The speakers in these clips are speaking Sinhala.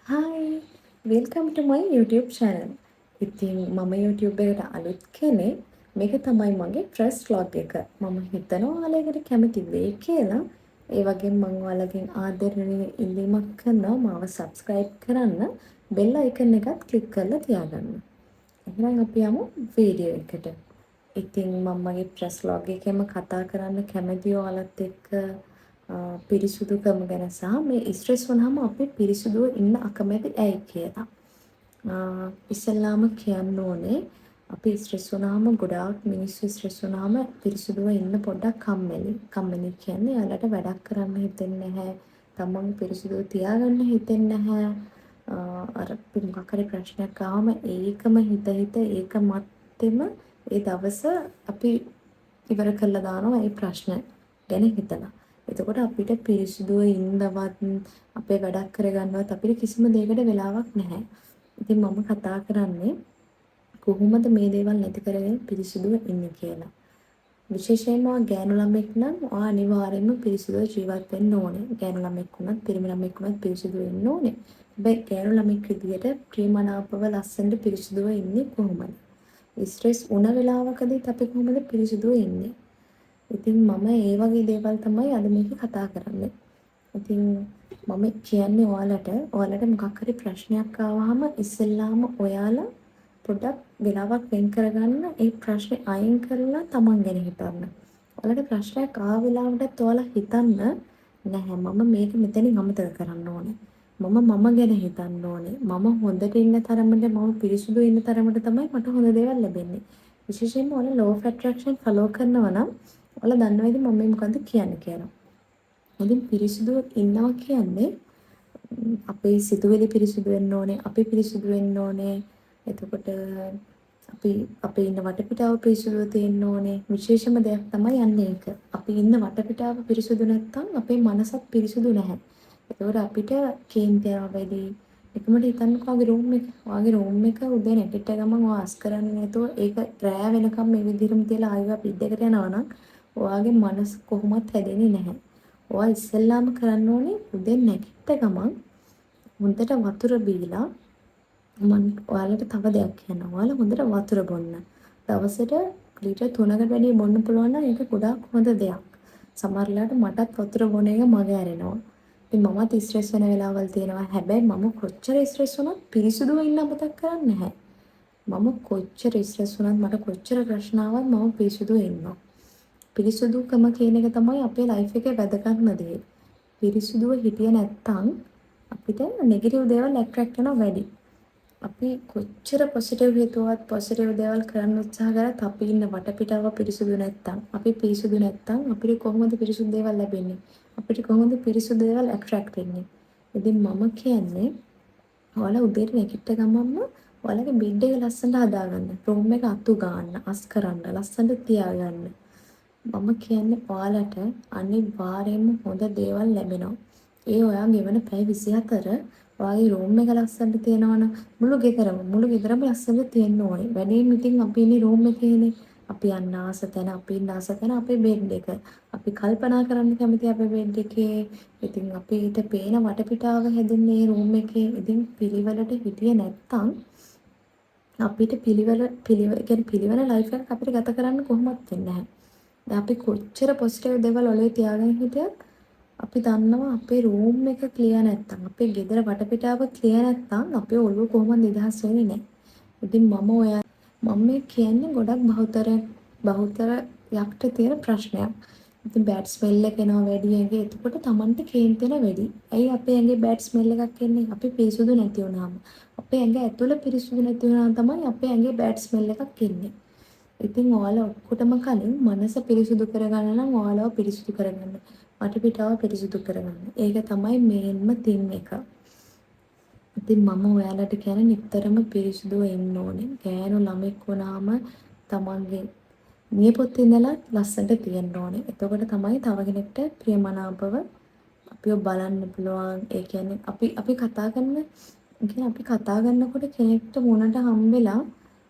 Hi, welcome to my YouTube channel. ඉතින් මම YouTube එකට අලුත් කෙනෙක්. මේක තමයි මගේ ෆස්ට් vlog එක. මම හිතනවා ඔයාලකට කැමති වෙයි කියලා. ඒ වගේම මම ඔයාලගෙන් ආදරණීය ඉල්ලීමක් කරනවා මාව subscribe කරන්න. bell icon එකත් click කරලා තියාගන්න. එහෙනම් අපි යමු වීඩියෝ එකට. ඉතින් මම මගේ ෆස්ට් vlog එකේම කතා කරන්න කැමති ඔයාලත් එක්ක පිරිසුදුකම ගැන සහ මේ ස්ට්‍රෙස් වුණාම අපි පිරිසුදුව ඉන්න අකමැති ඇයි කියලා. ඉස්සෙල්ලාම කියන්න ඕනේ අපි ස්ට්‍රෙස් වුණාම ගොඩාක් මිනිස්සු ස්ට්‍රෙස් වුණාම පිරිසුදුව ඉන්න පොඩ්ඩක් කම්මැලි. කම්මැලි කියන්නේ එයාලට වැඩක් කරන්න හිතෙන්නේ නැහැ. තමන් පිරිසුදුව තියාගන්න හිතෙන්නේ නැහැ. අර මොකක් හරි ප්‍රශ්නයක් ආවම ඒකම හිත ඒක මත්තෙම ඒ දවස අපි ඉවර කරලා දානවා ඒ ප්‍රශ්න ගැන හිතලා. එතකොට අපිට පිරිසිදුව ඉන්නවත් අපේ වැඩක් කරගන්නවත් අපිට කිසිම දෙයකට වෙලාවක් නැහැ. ඉතින් මම කතා කරන්නේ කොහොමද මේ දේවල් නැති කරගෙන පිරිසිදුව ඉන්නේ කියලා. විශේෂයෙන්ම ගෑනු ළමෙක් නම් අනිවාර්යයෙන්ම පිරිසිදුව ජීවත් වෙන්න ඕනේ. ගෑනු ළමෙක් වුණත් පිරිමි ළමෙක් වුණත් පිරිසිදුව ඉන්න ඕනේ. හැබැයි ගෑනු ළමෙක් විදියට ප්‍රියමනාපව ලස්සනට පිරිසිදුව ඉන්නේ කොහොමද? ස්ට්‍රෙස් වුණ වෙලාවකදීත් අපි කොහොමද පිරිසිදුව ඉන්නේ? ඉතින් මම ඒ වගේ දේවල් තමයි අද මේක කතා කරන්නේ. ඉතින් මම කියන්නේ ඔයාලට මොකක් හරි ප්‍රශ්නයක් ආවහම ඉස්සෙල්ලාම ඔයාලා පොඩ්ඩක් වෙලාවක් වෙන් කරගන්න ඒ ප්‍රශ්නේ අයින් කරලා තමන් ගැන හිතන්න. ඔයාලට ප්‍රශ්නයක් ආව වෙලාවටත් ඔයාලා හිතන්න නැහැ මම මේක මෙතනින් අමතක කරන්න ඕනේ. මම ගැන හිතන්න ඕනේ. මම හොඳට ඉන්න තරමට මම පිරිසුදු ඉන්න තරමට තමයි මට හොඳ දේවල් ලැබෙන්නේ. විශේෂයෙන්ම ඔයාලා law of attraction follow කරනවා නම් ඔයාලා දන්නවා ඉතින් මම මේ මොකද්ද කියන්නේ කියලා. ඉතින් පිරිසිදුව ඉන්නවා කියන්නේ අපේ සිතුවිලි පිරිසිදු වෙන්න ඕනේ, අපි පිරිසිදු වෙන්න ඕනේ. එතකොට අපි අපේ ඉන්න වටපිටාව පිරිසිදුව තියෙන්න ඕනේ. විශේෂම දෙයක් තමයි යන්නේ ඒක. අපි ඉන්න වටපිටාව පිරිසිදු නැත්නම් අපේ මනසත් පිරිසිදු නැහැ. එතකොට අපිට කේන්ති යනවා වැඩි. එකමට හිතන්නකෝ වගේ රූම් එක උදේ නැගිට ගමන් ඔයා අස් කරන්නේ නැතුව ඒක රෑ වෙනකම් මේ විදිහටම තියලා ආයෙත් පිටේකට යනවා නම් ඔයාගේ මනස කොහොමත් හැදෙන්නේ නැහැ. ඔයා ඉස්සෙල්ලාම කරන්න ඕනේ උදේ නැගිට ගමන් හොඳට වතුර බීලා මම ඔයාලට තව දෙයක් කියන්නම්. ඔයාලා හොඳට වතුර බොන්න. දවසට ලීටර් 3කට වැඩිය බොන්න පුළුවන් නම් ඒක ගොඩාක් හොඳ දෙයක්. සමහරලාට මටත් වතුර බොන එක මග ඇරෙනවා. ඉතින් මමත් ස්ට්‍රෙස් වෙන වෙලාවල් තියෙනවා. හැබැයි මම කොච්චර ස්ට්‍රෙස් වුණත් පිරිසිදුව ඉන්න අමතක කරන්නේ නැහැ. මම කොච්චර ස්ට්‍රෙස් වුණත් මට කොච්චර ප්‍රශ්න ආවත් මම පිරිසිදුව ඉන්නවා. පිරිසිදුකම කියන එක තමයි අපේ ලයිෆ් එකේ වැදගත්ම දේ. පිරිසිදුව හිටියේ නැත්තම් අපිට නෙගටිව් දේවල් ඇට්‍රැක්ට් වෙනවා වැඩි. අපි කොච්චර පොසිටිව් හිතුවත් පොසිටිව් දේවල් කරන්න උත්සාහ කරත් අපි ඉන්න වටපිටාව පිරිසිදු නැත්තම් අපි පිරිසිදු නැත්තම් අපිට කොහොමද පිරිසිදු දේවල් ලැබෙන්නේ? අපිට කොහොමද පිරිසිදු දේවල් ඇට්‍රැක්ට් වෙන්නේ? ඉතින් මම කියන්නේ ඔයාලා උදේට නැගිට ගමන්ම ඔයාලගේ බෙඩ් එක ලස්සනට හදාගන්න. රූම් එක අතු ගන්න, අස් කරන්න, ලස්සනට තියාගන්න. මම කියන්නේ ඔයාලට අනිවාර්යයෙන්ම හොඳ දේවල් ලැබෙනවා. ඒ ඔයා ගෙවන පැය 24 ඔයාගේ රූම් එක ලස්සනට තියෙනවනම් මුළු ගෙදරම ලස්සනට තියෙන්න ඕනේ. වැඩිම ඉතින් අපි ඉන්නේ රූම් එකේනේ. අපි යන්න ආස තැන, අපි ඉන්න ආස තැන අපේ බෙඩ් එක. අපි කල්පනා කරන්න කැමති අපේ බෙඩ් එකේ. ඉතින් අපිට පේන වටපිටාව හැදෙන්නේ රූම් එකේ. ඉතින් පිළිවෙලට හිටියේ නැත්තම් අපිට පිළිවෙල ලයිෆ් එකක් අපිට ගත කරන්න කොහොමවත් වෙන්නේ නැහැ. දැන් අපි කොච්චර පොසිටිව් දේවල් ඔලේ තියාගෙන හිටියත් අපි දන්නවා අපේ රූම් එක ක්ලියර් නැත්තම් අපේ ගෙදර වටපිටාව ක්ලියර් නැත්තම් අපේ ඔළුව කොහොමද නිදහස් වෙන්නේ නැහැ. ඉතින් මම මේ කියන්නේ ගොඩක් බහුතරයක්ට තියෙන ප්‍රශ්නයක්. ඉතින් බෑඩ් ස්මෙල් එක එනවා වැඩි ඇඟේ. එතකොට Tamanට කේන්ති වෙන වැඩි. ඇයි අපේ ඇඟේ බෑඩ් ස්මෙල් එකක් එන්නේ? අපි පිරිසුදු නැති වුණාම. අපේ ඇඟ ඇතුළ පිරිසුදු නැති වුණාම තමයි අපේ ඇඟේ බෑඩ් ස්මෙල් එකක් එන්නේ. ඉතින් ඔයාලා ඔක්කොටම කලින් මනස පිරිසුදු කරගන්න නම් ඔයාලව පිරිසුදු කරගන්න. වටපිටාව පිරිසුදු කරගන්න. ඒක තමයි මේන්ම තින් එක. ඉතින් මම ඔයාලට කියන්නේ නිතරම පිරිසුදුව ඉන්න ඕනේ. ගෑනු ළමෙක් වුණාම තමන්ගේ නියපොත්තේ ඉඳලා ලස්සනට තියෙන්න ඕනේ. එතකොට තමයි තව කෙනෙක්ට ප්‍රියමනාපව අපිව බලන්න පුළුවන්. ඒ කියන්නේ අපි කතා කරනකොට කෙනෙක්ට මුණට හම්බෙලා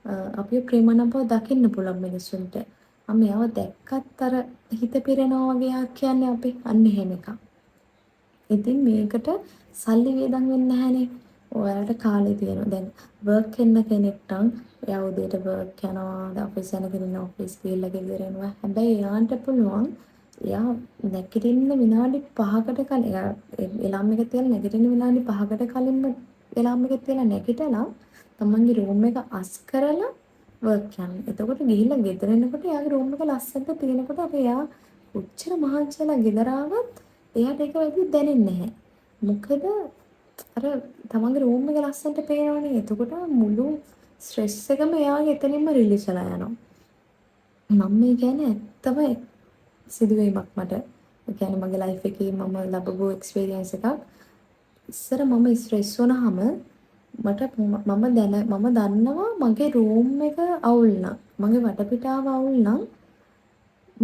අපිව ප්‍රේමනාපව දකින්න පුළුවන් මිනිස්සුන්ට. මෙයාව දැක්කත් අර හිත පිරෙනවා වගේ කියන්නේ අපි අන්න එහෙම එකක්. ඉතින් මේකට සල්ලි වේදන් වෙන්නේ නැහැනේ. ඔයාලට කාලේ තියෙනවා. දැන් වර්ක් කරන කෙනෙක්ට එයා උදේට වර්ක් යනවා, ඔෆිස් යන කෙනෙක් ඔෆිස් ගිහලා ගෙදර එනවා. හැබැයි එයාට පුළුවන් එයා නැගිටින්න විනාඩි 5කට කලින් එලාම් එක තියලා නැගිටින්න විනාඩි 5කට කලින්ම එලාම් එක තියලා නැගිටලා තමන්ගේ රූම් එක අස් කරලා වර්ක් යන්න. එතකොට ගිහිල්ලා ගෙදර එනකොට එයාගේ රූම් එක ලස්සනට තියෙනකොට එයා කොච්චර මහන්සි වෙලා ගෙදර ආවත් එයාට ඒක වැඩි දැනෙන්නේ නැහැ. මොකද අර තමන්ගේ රූම් එක ලස්සනට පේනවනේ. එතකොට මුළු ස්ට්‍රෙස් එකම එයාගේ එතනින්ම රිලීස් වෙලා යනවා. මම මේ කියන්නේ ඇත්තම සිදුවීමක් මට. ඒ කියන්නේ මගේ ලයිෆ් එකේ මම ලැබපු එක්ස්පීරියන්ස් එකක්. ඉස්සර මම ස්ට්‍රෙස් වුණාම මම දන්නවා මගේ රූම් එක අවුල් නම් මගේ වටපිටාව අවුල් නම්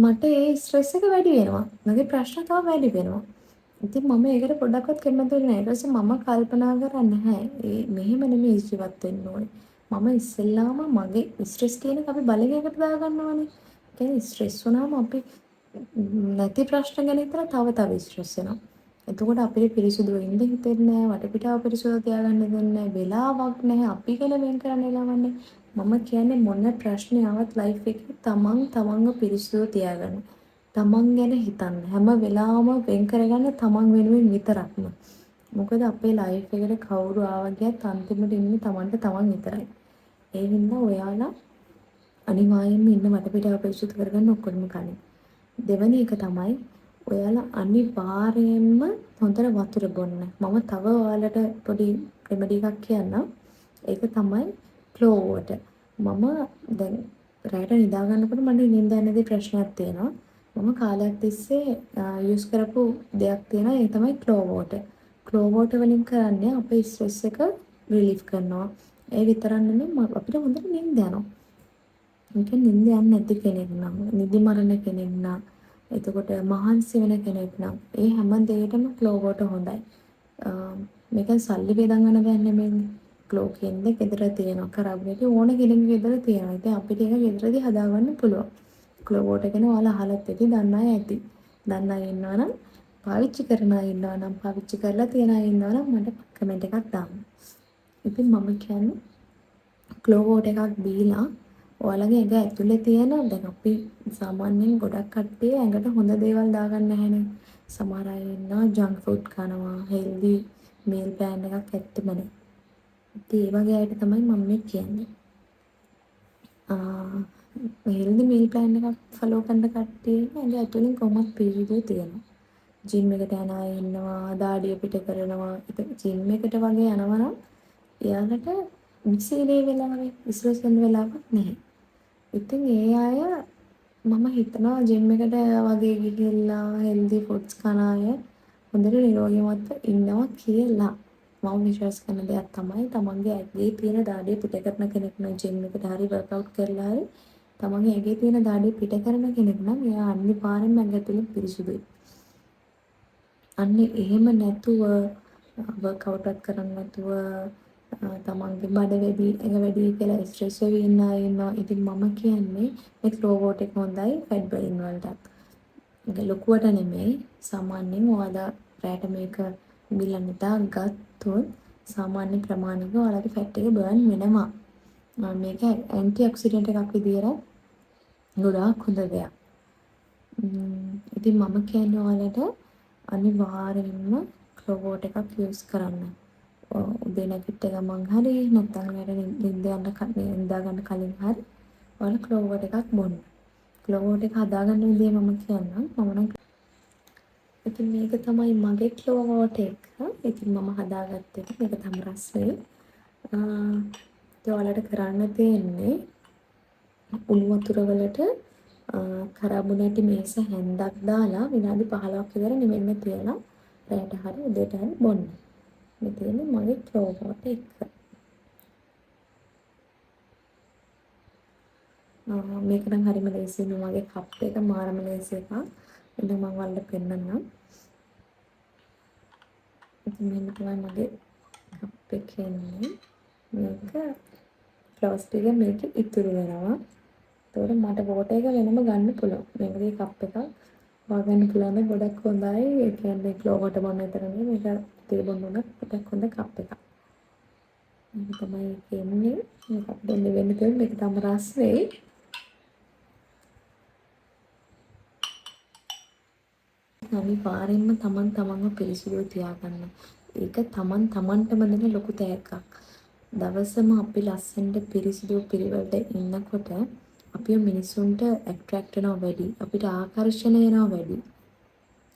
මට ඒ ස්ට්‍රෙස් එක වැඩි වෙනවා. මගේ ප්‍රශ්න තව වැඩි වෙනවා. ඉතින් මම ඒකට පොඩ්ඩක්වත් කැමති නැහැ. ඊට පස්සේ මම කල්පනා කරන්නේ නැහැ. මෙහෙම නෙමෙයි ජීවත් වෙන්න ඕනේ. මම ඉස්සෙල්ලාම මගේ ස්ට්‍රෙස් කියන එක අපි බලයකට දාගන්නවානේ. ඒ කියන්නේ ස්ට්‍රෙස් වුණාම අපි නැති ප්‍රශ්න ගැන හිතලා තව ස්ට්‍රෙස් වෙනවා. එතකොට අපිට පිරිසිදුව ඉන්න හිතෙන්නේ නැහැ. වටපිටාව පිරිසිදුව තියාගන්න දෙන්නේ නැහැ. වෙලාවක් නැහැ. අපි කියලා වෙන් කරන්න වෙලාවන්නේ. මම කියන්නේ මොන ප්‍රශ්නේ ආවත් ලයිෆ් එකේ තමන්ව පිරිසිදුව තියාගන්න. තමන් ගැන හිතන්න. හැම වෙලාවම වෙන් කරගන්න තමන් වෙනුවෙන් විතරක්ම. මොකද අපේ ලයිෆ් එකට කවුරු ආවා ගියත් අන්තිමට ඉන්නේ තමන්ට තමන් විතරයි. ඒ හින්දා ඔයාලා අනිවාර්යයෙන්ම ඉන්න වටපිටාව පිරිසිදු කරගන්න ඔක්කොම කලින්. දෙවැනි එක තමයි ඔයාලා අනිවාර්යයෙන්ම හොඳට වතුර බොන්න. මම තව ඔයාලට පොඩි රෙමඩි එකක් කියන්නම්. ඒක තමයි ක්ලෝ වෝටර්. මම දැන් රැට නිදා ගන්නකොට මට නිින්ද යන්නේදී ප්‍රශ්නයක් තියෙනවා. මම කාලයක් තිස්සේ යූස් කරපු දෙයක් තියෙනවා. ඒ තමයි ක්ලෝ වෝටර්. ක්ලෝ වෝටර් වලින් කරන්නේ අපේ ස්ට්‍රෙස් එක රිලීෆ් කරනවා. ඒ විතරක් නෙමෙයි අපිට හොඳට නිින්ද යනවා. ඒක නිින්ද යන්නේ නැති කෙනෙක් නම්, නිදි මරණ කෙනෙක් නම්, එතකොට මහන්සි වෙන කෙනෙක් නම්, ඒ හැම දෙයකටම ක්ලෝ වෝටර් හොඳයි. මේක සල්ලි බෙදන් ගන්න දෙයක් නෙමෙයි. ක්ලෝ කියන්නේ ගෙදර තියෙනවා. කරාබ්නෙට ඕන කෙනෙකුගේ ගෙදර තියෙනවා. ඉතින් අපිට ඒක ගෙදරදී හදාගන්න පුළුවන්. ක්ලෝ වෝටර් ගැන ඔයාලා අහලත් ඇති, දන්න අය ඇති. දන්න අය ඉන්නවනම්, පාවිච්චි කරන අය ඉන්නවනම්, පාවිච්චි කරලා තියෙන අය ඉන්නවනම් මට කමෙන්ට් එකක් දාන්න. ඉතින් මම කියන්නේ ක්ලෝ වෝටර් එකක් දීලා ඔයාලගේ ඇඟ ඇතුලේ තියෙන දැන් අපි සාමාන්‍යයෙන් ගොඩක් කට්ටිය ඇඟට හොඳ දේවල් දාගන්න නැහැනේ. සමහර අය ඉන්නවා ජංක් ෆුඩ් කනවා, හෙල්දි මීල් ප්ලෑන් එකක් ඇත්තෙම නැහැ. ඉතින් ඒ වගේ අයට තමයි මම මේ කියන්නේ. හෙල්දි මීල් ප්ලෑන් එකක් ෆලෝ කරන කට්ටිය ඇඟ ඇතුලෙන් කොහොමද පිරිසිදු තියෙනවා. ජිම් එකට යන අය ඉන්නවා, දාඩිය පිට කරනවා. ඉතින් ජිම් එකට වගේ යනවා නම් එයාලට මිසීලේ වෙලාවේ විශ්වාස වෙන වෙලාවක් නැහැ. ඉතින් ඒ අය මම හිතනවා ජිම් එකට වගේ ගිහිල්ලා හෙල්දි ෆුඩ්ස් කන අය හොඳට නිරෝගීමත්ව ඉන්නවා කියලා. මම විශ්වාස කරන දෙයක් තමයි තමන්ගේ ඇඟේ තියෙන දාඩිය පිට කරන කෙනෙක් නම් ජිම් එකට හරි වර්ක්අවුට් කරලා හරි තමන්ගේ ඇඟේ තියෙන දාඩිය පිට කරන කෙනෙක් නම් එයා අනිවාර්යෙන්ම ඇඟ ඇතුලේ පිරිසුදුයි. අන්න එහෙම නැතුව වර්ක්අවුට් එකක් කරන්නේ නැතුව තමන්ගේ බඩ වැඩි ඇඟ වැඩි කියලා ස්ට්‍රෙස් වෙවි ඉන්න අය ඉන්නවා. ඉතින් මම කියන්නේ මේ ක්ලෝ වෝටර් එක හොඳයි ෆැට් බර්න් වලටත්. ඒක ලොකුවට නෙමෙයි සාමාන්‍යයෙන් ඔයාලා රැට මේක බිලන් නිදා ගත්තොත් සාමාන්‍ය ප්‍රමාණයක ඔයාලගේ ෆැට් එක බර්න් වෙනවා. මේක ඇන්ටි ඔක්සිඩන්ට් එකක් විදියට ගොඩාක් හොඳ දෙයක්. ඉතින් මම කියන්නේ ඔයාලට අනිවාර්යයෙන්ම ක්ලෝ වෝටර් එකක් යූස් කරන්න. උදේ නැගිට ගමන් හරි නැත්නම් නිදා ගන්න කලින් හරි ඔයාලා ක්ලෝ වෝටර් එකක් බොන්න. ක්ලෝ වෝටර් එක හදාගන්න විදිය මම කියන්නම්. ඉතින් මේක තමයි මගේ ක්ලෝ වෝටර් එක. ඉතින් මම හදාගත්තේ මේක තමයි රසය. ඔයාලට කරන්න තියෙන්නේ උණු වතුර වලට කරාබුනේටි මේස හැන්දක් දාලා විනාඩි 15ක් විතර නිවෙන්න තියලා රැට හරි උදේට හරි බොන්න. මේ තියෙන්නේ මගේ ක්ලෝ වෝටර් එක. මේක නම් හරිම ලේසියි. මගේ කප් එක මාරම ලේසි එකක්. ඉතින් මම ඔයාලට පෙන්නන්නම්. ඉතින් මෙන්න තමයි මගේ කප් එක එන්නේ. මේක ප්ලාස්ටික් එක මේක ඉතුරු වෙනවා. ඒතකොට මට වෝටර් එක වෙනම ගන්න පුළුවන්. මේ වගේ කප් එකක් වාගන්න පුළුවන් ගොඩක් හොඳයි. ඒ කියන්නේ ක්ලෝ වෝටර් බොන්න විතර නෙමෙයි මේක තේ බොන්න උනත් ගොඩක් හොඳ කප් එකක්. මේක තමයි ඒකේ එන්නේ. මේක දෙන්න වෙන්න තියෙන මේක තමයි රස වෙයි. අනිවාර්යෙන්ම තමන් තමන්ව පිරිසිදුව තියාගන්න. ඒක තමන් තමන්ටම දෙන ලොකු තෑග්ගක්. දවසම අපි ලස්සනට පිරිසිදුව පිළිවෙලට ඉන්නකොට අපිව මිනිස්සුන්ට ඇට්‍රැක්ට් වෙනවා වැඩි. අපිට ආකර්ෂණය වෙනවා වැඩි.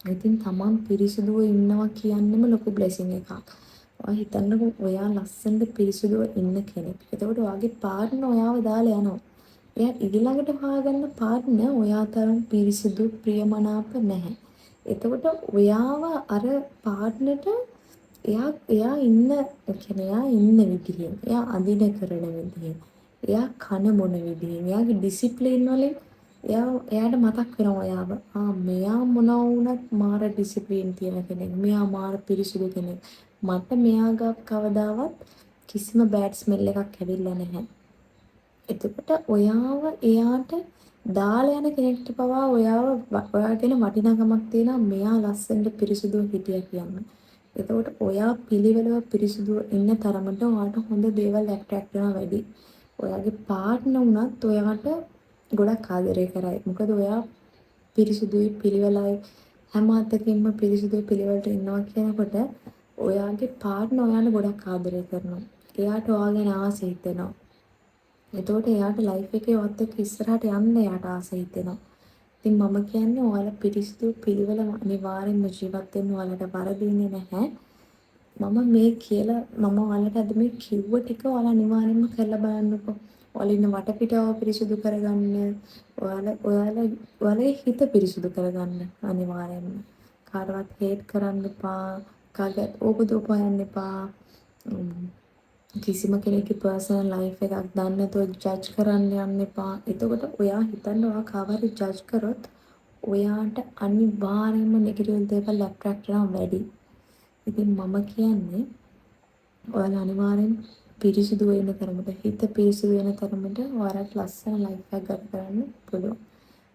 ඉතින් තමන් පිරිසිදුව ඉන්නවා කියන්නේම ලොකු බ්ලෙසිං එකක්. ඔයා හිතන්නකෝ ඔයා ලස්සනට පිරිසිදුව ඉන්න කෙනෙක්. එතකොට ඔයාගේ පාර්ට්නර් ඔයාව දාලා යනවා. එයා ඊළඟට හොයාගන්න පාර්ට්නර් ඔයා තරම් පිරිසිදු ප්‍රියමනාප නැහැ. එතකොට ඔයාව අර පාර්ට්නර්ට එයා ඉන්න කියන්නේ එයා ඉන්න විදිහෙන්, එයා අඳින කරන විදිහෙන්, එයා කන බොන විදිහෙන්, එයාගේ ඩිසිප්ලින් වලින් එයාට මතක් වෙනවා ඔයාව. මෙයා මොනවා වුණත් මාර ඩිසිප්ලින් තියෙන කෙනෙක්. මෙයා මාර පිරිසිදු කෙනෙක්. මට මෙයා ගාව කවදාවත් කිසිම බෑඩ් ස්මෙල් එකක් ඇවිල්ලා නැහැ. එතකොට ඔයාව එයාට දාලා යන කෙනෙක්ට පවා ඔයා ගැන වටිනාකමක් තියෙනවා මෙයා ලස්සනට පිරිසිදුව හිටියා කියන්න. එතකොට ඔයා පිළිවෙලව පිරිසිදුව ඉන්න තරමට ඔයාට හොඳ දේවල් ඇට්‍රැක්ට් වෙනවා වැඩි. ඔයාගේ පාර්ට්නර් වුණත් ඔයාට ගොඩක් ආදරය කරයි. මොකද ඔයා පිරිසිදුයි පිළිවෙලයි හැම අතකින්ම පිරිසිදුයි පිළිවෙලට ඉන්නවා කියනකොට ඔයාගේ පාර්ට්නර් ඔයාට ගොඩක් ආදරය කරනවා. එයාට ඔයා ගැන ආස හිතෙනවා. එතකොට එයාට ලයිෆ් එකේ ඔයත් එක්ක ඉස්සරහට යන්න එයාට ආස හිතෙනවා. ඉතින් මම කියන්නේ ඔයාලා පිරිසිදු පිළිවෙල අනිවාර්යෙන්ම ජීවත් වෙන්න ඔයාලට වරදින්නේ නැහැ. මම මේ කියලා මම ඔයාලට අද මේ කිව්ව ටික ඔයාලා අනිවාර්යෙන්ම කරලා බලන්නකෝ. ඔයාලා ඉන්න වටපිටාව පිරිසිදු කරගන්න. ඔයාලගේ හිත පිරිසිදු කරගන්න අනිවාර්යෙන්ම. කාටවත් හේට් කරන්න එපා. කාගත් ඕපදූප යන්න එපා. කිසිම කෙනෙක්ගේ පර්සනල් ලයිෆ් එකක් දන්නේ නැතුව ජජ් කරන්න යන්න එපා. එතකොට ඔයා හිතන්න ඔයා කවරි ජජ් කරොත් ඔයාට අනිවාර්යයෙන්ම නෙගටිව් දේවල් ඇට්‍රැක්ට් වෙනවා වැඩි. ඉතින් මම කියන්නේ ඔයාලා අනිවාර්යෙන් පිරිසිදු වෙන තරමට හිත පිරිසිදු වෙන තරමට ඔයාලට ලස්සන ලයිෆ් එකක් ගත කරන්න පුළුවන්.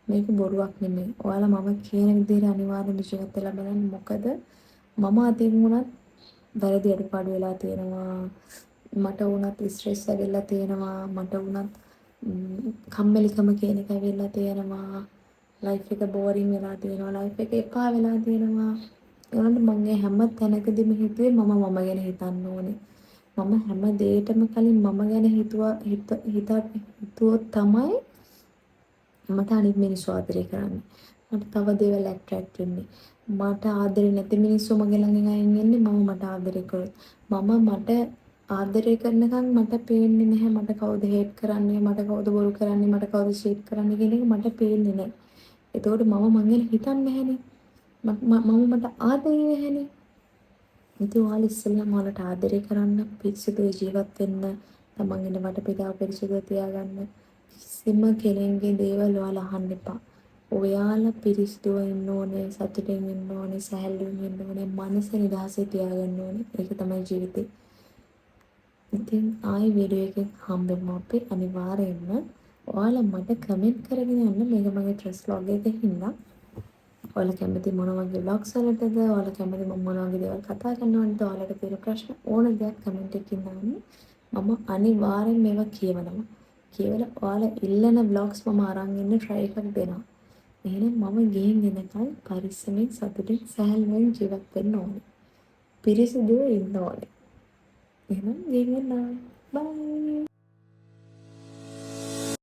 මේක බොරුවක් නෙමෙයි. ඔයාලා මම කියන විදිහට අනිවාර්යෙන් ජීවත් වෙලා බලන්න. මොකද මම අතින් වුණත් වැරදි අඩුපාඩු වෙලා තියෙනවා. මට වුණත් ස්ට්‍රෙස් ඇවිල්ලා තියෙනවා. මට වුණත් කම්මැලිකම කියන එක ඇවිල්ලා තියෙනවා. ලයිෆ් එක බෝරින් වෙලා තියෙනවා. ලයිෆ් එක එපා වෙලා තියෙනවා. ඒනොත් මම හැම තැනකදීම හිතුවේ මම ගැන හිතන්න ඕනේ. මම හැම දෙයකටම කලින් මම ගැන හිතුවොත් තමයි මට අනිත් මිනිස්සු ආදරය කරන්නේ. මට තව දේවල් ඇට්‍රැක්ට් වෙන්නේ. මට ආදරේ නැති මිනිස්සු මගේ ළඟින් අයින් වෙන්නේ මට ආදරය කරොත්. මට ආදරය කරනකම් මට පේන්නේ නැහැ මට කවුද හේට් කරන්නේ, මට කවුද බොරු කරන්නේ, මට කවුද ෂීට් කරන්නේ කියන එක මට පේන්නේ නැහැ. එතකොට මම ගැන හිතන්නේ නැහැනේ. මට ආදරේ නැහැනේ. ඉතින් ඔයාලා ඉස්සෙල්ලාම ඔයාලට ආදරය කරන්න, පිරිසිදුව ජීවත් වෙන්න, තමන්ගේ වටපිටාව පිරිසිදුව තියාගන්න. කිසිම කෙනෙක්ගේ දේවල් ඔයාලා අහන්න එපා. ඔයාලා පිරිසිදුව ඉන්න ඕනේ, සතුටින් ඉන්න ඕනේ, සැහැල්ලුවෙන් ඉන්න ඕනේ, මනස නිදහසේ තියාගන්න ඕනේ. ඒක තමයි ජීවිතේ. ඉතින් ආයි වීඩියෝ එකෙන් හම්බෙමු අපි අනිවාර්යයෙන්ම. ඔයාලා මට කමෙන්ට් කරගෙන යන්න මේක මගේ ට්‍රස් vlog එකේ හින්දා. ඔයාලා කැමති මොන වගේ vlogs වලටද? ඔයාලා කැමති මම මොන වගේ දේවල් කතා කරනවද? ඔයාලට තියෙන ප්‍රශ්න ඕන දෙයක් කමෙන්ට් එකකින් දාන්න. මම අනිවාර්යෙන් මේවා කියවනවා. කියවලා ඔයාලා ඉල්ලන vlogs මම අරන් ඉන්න try එකක් දෙනවා. එහෙනම් මම ගිහින් එනකල් පරිස්සමෙන් සතුටින් සැහැල්ලුවෙන් ජීවත් වෙන්න ඕනේ. පිරිසිදුව ඉන්න ඕනේ. එහෙනම් ගිහින් එන්න. බයි.